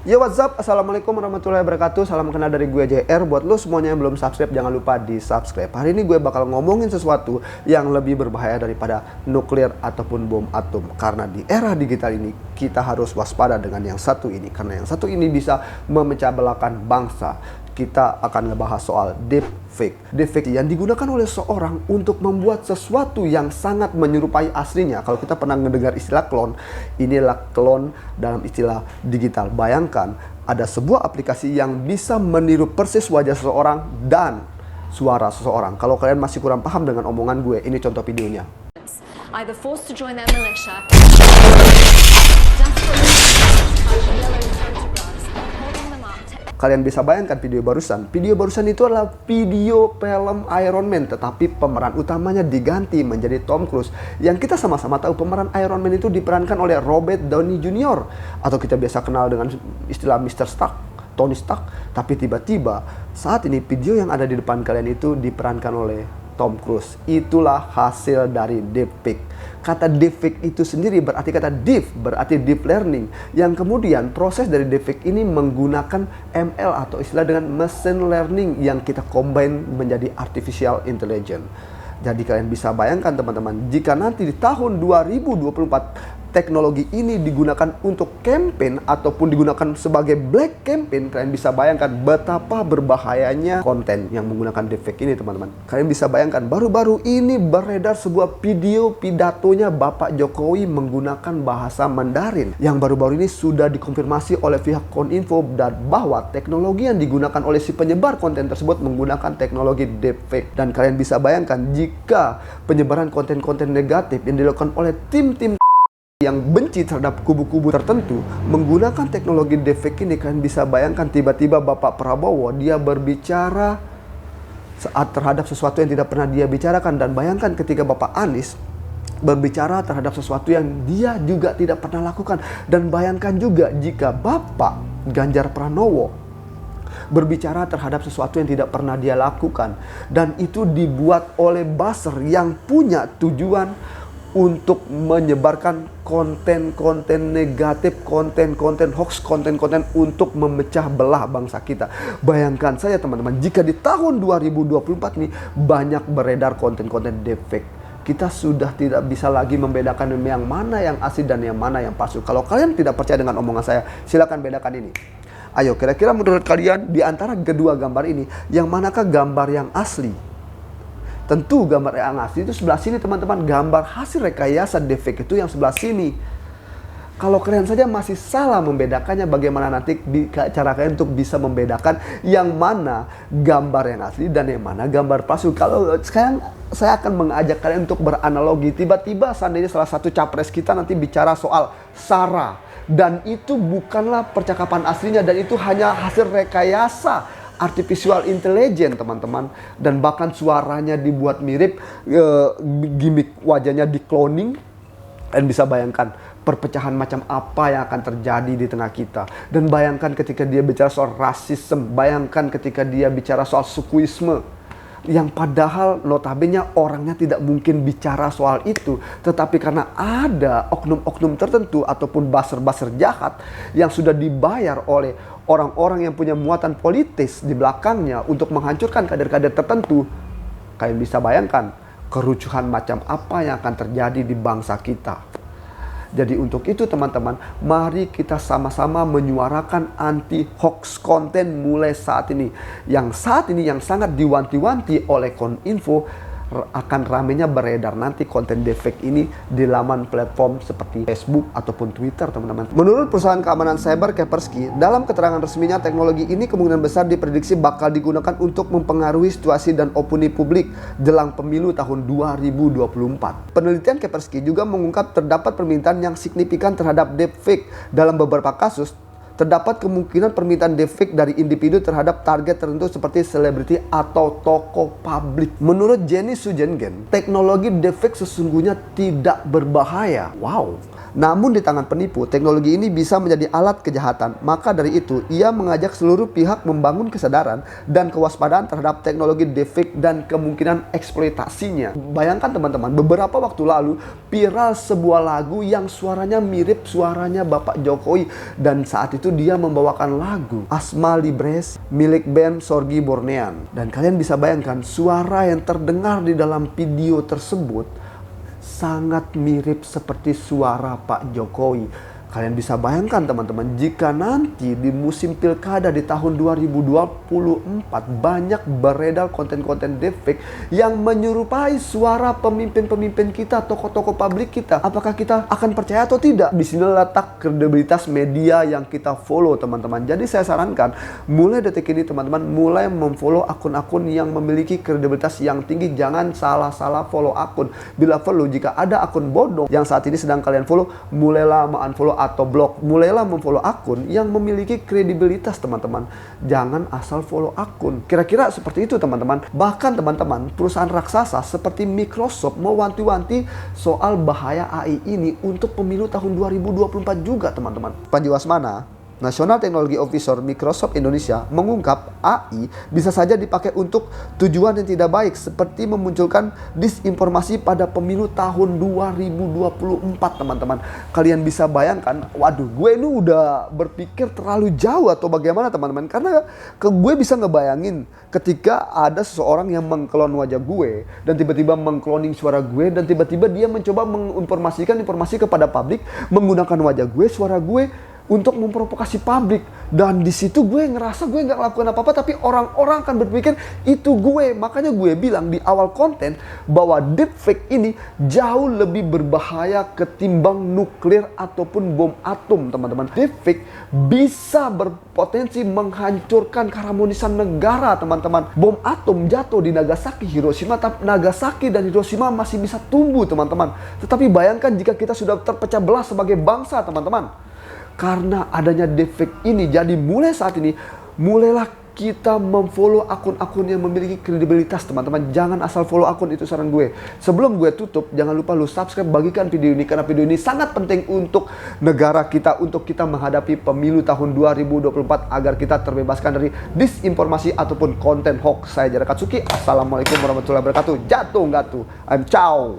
Yo, what's up? Assalamualaikum warahmatullahi wabarakatuh. Salam kenal dari gue JR. Buat lo semuanya yang belum subscribe, jangan lupa di subscribe. Hari ini gue bakal ngomongin sesuatu yang lebih berbahaya daripada nuklir ataupun bom atom. Karena di era digital ini, kita harus waspada dengan yang satu ini. Karena yang satu ini bisa memecah belahkan bangsa. Kita akan ngebahas soal deepfake. Deepfake yang digunakan oleh seorang untuk membuat sesuatu yang sangat menyerupai aslinya. Kalau kita pernah mendengar istilah clone, inilah clone dalam istilah digital. Bayangkan ada sebuah aplikasi yang bisa meniru persis wajah seseorang dan suara seseorang. Kalau kalian masih kurang paham dengan omongan gue, ini contoh videonya. Either forced to join their militia, Kalian bisa bayangkan video barusan. Video barusan itu adalah video film Iron Man, tetapi pemeran utamanya diganti menjadi Tom Cruise. Yang kita sama-sama tahu pemeran Iron Man itu diperankan oleh Robert Downey Jr. Atau kita biasa kenal dengan istilah Mr. Stark, Tony Stark. Tapi tiba-tiba saat ini video yang ada di depan kalian itu diperankan oleh Tom Cruise. Itulah hasil dari deepfake. Kata deepfake itu sendiri berarti kata deep, berarti deep learning. Yang kemudian proses dari deepfake ini menggunakan ML atau istilah dengan machine learning yang kita combine menjadi artificial intelligence. Jadi kalian bisa bayangkan teman-teman, jika nanti di tahun 2024 teknologi ini digunakan untuk campaign ataupun digunakan sebagai black campaign, kalian bisa bayangkan betapa berbahayanya konten yang menggunakan deepfake ini teman-teman. Kalian bisa bayangkan baru-baru ini beredar sebuah video pidatonya Bapak Jokowi menggunakan bahasa Mandarin yang baru-baru ini sudah dikonfirmasi oleh pihak Kominfo dan bahwa teknologi yang digunakan oleh si penyebar konten tersebut menggunakan teknologi deepfake. Dan kalian bisa bayangkan jika penyebaran konten-konten negatif yang dilakukan oleh tim-tim yang benci terhadap kubu-kubu tertentu menggunakan teknologi deepfake ini, kalian bisa bayangkan tiba-tiba Bapak Prabowo dia berbicara saat terhadap sesuatu yang tidak pernah dia bicarakan. Dan bayangkan ketika Bapak Anies berbicara terhadap sesuatu yang dia juga tidak pernah lakukan. Dan bayangkan juga jika Bapak Ganjar Pranowo berbicara terhadap sesuatu yang tidak pernah dia lakukan, dan itu dibuat oleh buzzer yang punya tujuan untuk menyebarkan konten-konten negatif, konten-konten hoax, konten-konten untuk memecah belah bangsa kita. Bayangkan saja teman-teman, jika di tahun 2024 ini banyak beredar konten-konten deepfake. Kita sudah tidak bisa lagi membedakan yang mana yang asli dan yang mana yang palsu. Kalau kalian tidak percaya dengan omongan saya, silakan bedakan ini. Ayo, kira-kira menurut kalian di antara kedua gambar ini, yang manakah gambar yang asli? Tentu gambar yang asli itu sebelah sini teman-teman. Gambar hasil rekayasa deepfake itu yang sebelah sini. Kalau kalian saja masih salah membedakannya, bagaimana nanti cara kalian untuk bisa membedakan yang mana gambar yang asli dan yang mana gambar palsu? Kalau sekarang saya akan mengajak kalian untuk beranalogi. Tiba-tiba seandainya salah satu capres kita nanti bicara soal SARA, dan itu bukanlah percakapan aslinya, dan itu hanya hasil rekayasa artificial intelligence teman-teman, dan bahkan suaranya dibuat mirip, gimmick wajahnya di cloning. Dan bisa bayangkan perpecahan macam apa yang akan terjadi di tengah kita. Dan bayangkan ketika dia bicara soal rasisme, bayangkan ketika dia bicara soal sukuisme, yang padahal notabene orangnya tidak mungkin bicara soal itu, tetapi karena ada oknum-oknum tertentu ataupun buzzer-buzzer jahat yang sudah dibayar oleh orang-orang yang punya muatan politis di belakangnya untuk menghancurkan kader-kader tertentu, kalian bisa bayangkan kerucuhan macam apa yang akan terjadi di bangsa kita. Jadi untuk itu teman-teman, mari kita sama-sama menyuarakan anti hoax konten mulai saat ini. Yang saat ini yang sangat diwanti-wanti oleh Kominfo, akan ramenya beredar nanti konten deepfake ini di laman platform seperti Facebook ataupun Twitter teman-teman. Menurut perusahaan keamanan cyber Kaspersky, dalam keterangan resminya teknologi ini kemungkinan besar diprediksi bakal digunakan untuk mempengaruhi situasi dan opini publik jelang pemilu tahun 2024. Penelitian Kaspersky juga mengungkap terdapat permintaan yang signifikan terhadap deepfake. Dalam beberapa kasus terdapat kemungkinan permintaan deepfake dari individu terhadap target tertentu seperti selebriti atau tokoh publik. Menurut Jenny Sujengen, teknologi deepfake sesungguhnya tidak berbahaya. Wow. Namun di tangan penipu, teknologi ini bisa menjadi alat kejahatan. Maka dari itu, ia mengajak seluruh pihak membangun kesadaran dan kewaspadaan terhadap teknologi deepfake dan kemungkinan eksploitasinya. Bayangkan teman-teman, beberapa waktu lalu viral sebuah lagu yang suaranya mirip suaranya Bapak Jokowi. Dan saat itu itu dia membawakan lagu Asma Libres milik band Sorgi Bornean. Dan kalian bisa bayangkan suara yang terdengar di dalam video tersebut sangat mirip seperti suara Pak Jokowi. Kalian bisa bayangkan teman-teman, jika nanti di musim pilkada di tahun 2024 banyak beredar konten-konten deepfake yang menyerupai suara pemimpin-pemimpin kita, tokoh-tokoh publik kita, apakah kita akan percaya atau tidak? Di sini letak kredibilitas media yang kita follow teman-teman. Jadi saya sarankan mulai detik ini teman-teman mulai memfollow akun-akun yang memiliki kredibilitas yang tinggi. Jangan salah-salah follow akun. Bila perlu, jika ada akun bodong yang saat ini sedang kalian follow, mulailah unfollow atau blok. Mulailah memfollow akun yang memiliki kredibilitas teman-teman. Jangan asal follow akun. Kira-kira seperti itu teman-teman. Bahkan teman-teman, perusahaan raksasa seperti Microsoft mewanti-wanti soal bahaya AI ini untuk pemilu tahun 2024 juga teman-teman. Panji Wasmana, National Technology Officer Microsoft Indonesia, mengungkap AI bisa saja dipakai untuk tujuan yang tidak baik seperti memunculkan disinformasi pada pemilu tahun 2024 teman-teman. Kalian bisa bayangkan, waduh gue ini udah berpikir terlalu jauh atau bagaimana teman-teman, karena gue bisa ngebayangin ketika ada seseorang yang mengklon wajah gue dan tiba-tiba mengkloning suara gue dan tiba-tiba dia mencoba menginformasikan informasi kepada publik menggunakan wajah gue, suara gue untuk memprovokasi publik. Dan di situ gue ngerasa gue nggak lakukan apa-apa, tapi orang-orang akan berpikir itu gue. Makanya gue bilang di awal konten bahwa deepfake ini jauh lebih berbahaya ketimbang nuklir ataupun bom atom teman-teman. Deepfake bisa berpotensi menghancurkan keharmonisan negara teman-teman. Bom atom jatuh di Nagasaki, Hiroshima, tapi Nagasaki dan Hiroshima masih bisa tumbuh teman-teman. Tetapi bayangkan jika kita sudah terpecah belah sebagai bangsa teman-teman. Karena adanya deepfake ini, jadi mulai saat ini, mulailah kita memfollow akun-akun yang memiliki kredibilitas teman-teman. Jangan asal follow akun, itu saran gue. Sebelum gue tutup, jangan lupa lu subscribe, bagikan video ini. Karena video ini sangat penting untuk negara kita, untuk kita menghadapi pemilu tahun 2024. Agar kita terbebaskan dari disinformasi ataupun konten hoax. Saya Jara Katsuki, Assalamualaikum warahmatullahi wabarakatuh. Jatuh nggak tuh? I'm ciao.